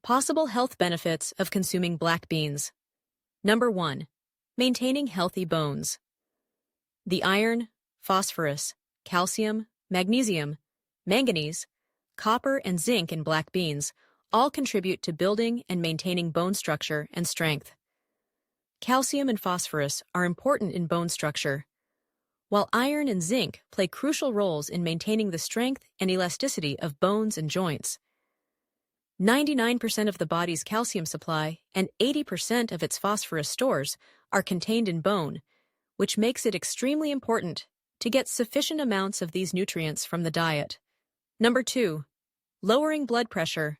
Possible health benefits of consuming black beans. Number 1. Maintaining healthy bones. The iron, phosphorus, calcium, magnesium, manganese, copper, and zinc in black beans all contribute to building and maintaining bone structure and strength. Calcium and phosphorus are important in bone structure, while iron and zinc play crucial roles in maintaining the strength and elasticity of bones and joints. 99% of the body's calcium supply and 80% of its phosphorus stores are contained in bone, which makes it extremely important to get sufficient amounts of these nutrients from the diet. Number 2. Lowering blood pressure.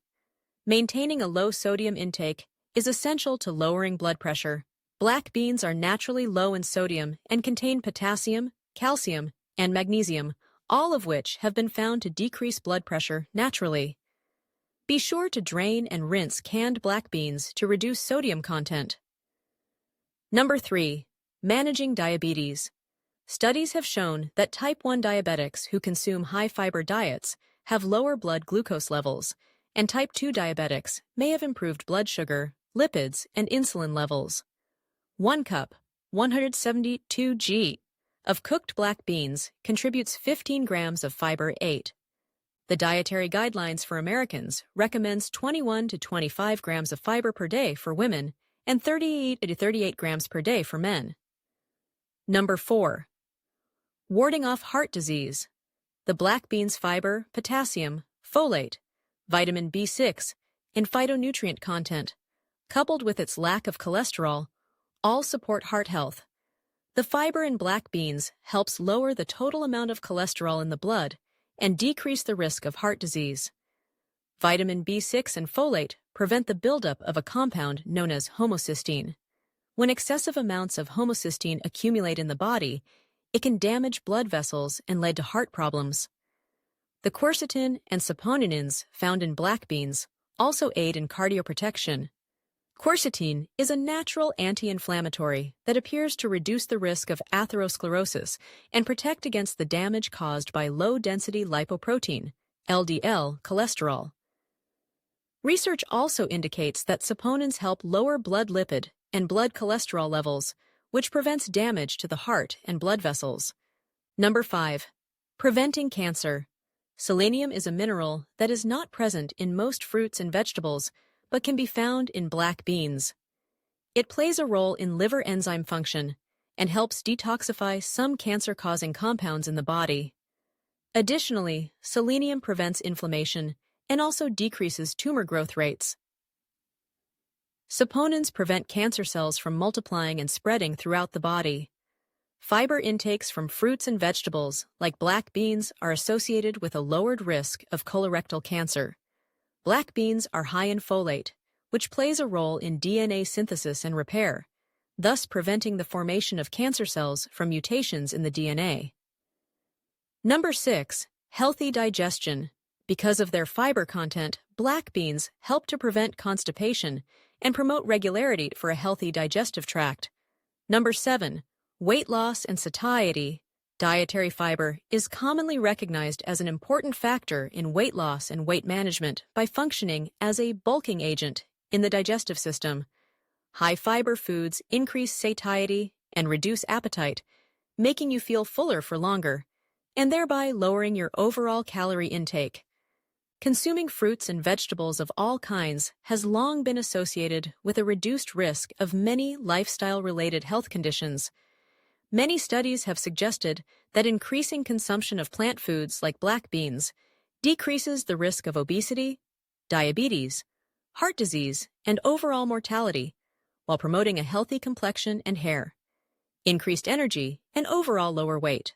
Maintaining a low sodium intake is essential to lowering blood pressure. Black beans are naturally low in sodium and contain potassium, calcium, and magnesium, all of which have been found to decrease blood pressure naturally. Be sure to drain and rinse canned black beans to reduce sodium content. Number 3. Managing diabetes. Studies have shown that type 1 diabetics who consume high-fiber diets have lower blood glucose levels, and type 2 diabetics may have improved blood sugar, lipids, and insulin levels. 1 cup, 172 g, of cooked black beans contributes 15 grams of fiber 8. The Dietary Guidelines for Americans recommends 21 to 25 grams of fiber per day for women and 38 to 38 grams per day for men. Number 4. Warding off heart disease. The black beans' fiber, potassium, folate, vitamin B6, and phytonutrient content, coupled with its lack of cholesterol, all support heart health. The fiber in black beans helps lower the total amount of cholesterol in the blood and decrease the risk of heart disease. Vitamin B6 and folate prevent the buildup of a compound known as homocysteine. When excessive amounts of homocysteine accumulate in the body, it can damage blood vessels and lead to heart problems. The quercetin and saponinins found in black beans also aid in cardioprotection. Quercetin is a natural anti-inflammatory that appears to reduce the risk of atherosclerosis and protect against the damage caused by low-density lipoprotein, LDL, cholesterol. Research also indicates that saponins help lower blood lipid and blood cholesterol levels, which prevents damage to the heart and blood vessels. Number 5. Preventing cancer. Selenium is a mineral that is not present in most fruits and vegetables, but can be found in black beans. It plays a role in liver enzyme function and helps detoxify some cancer-causing compounds in the body. Additionally, selenium prevents inflammation and also decreases tumor growth rates. Saponins prevent cancer cells from multiplying and spreading throughout the body. Fiber intakes from fruits and vegetables, like black beans, are associated with a lowered risk of colorectal cancer. Black beans are high in folate, which plays a role in DNA synthesis and repair, thus preventing the formation of cancer cells from mutations in the DNA. Number 6. Healthy digestion. Because of their fiber content, black beans help to prevent constipation and promote regularity for a healthy digestive tract. Number 7. Weight loss and satiety. Dietary fiber is commonly recognized as an important factor in weight loss and weight management by functioning as a bulking agent in the digestive system. High-fiber foods increase satiety and reduce appetite, making you feel fuller for longer, and thereby lowering your overall calorie intake. Consuming fruits and vegetables of all kinds has long been associated with a reduced risk of many lifestyle-related health conditions. Many studies have suggested that increasing consumption of plant foods like black beans decreases the risk of obesity, diabetes, heart disease, and overall mortality, while promoting a healthy complexion and hair, increased energy, and overall lower weight.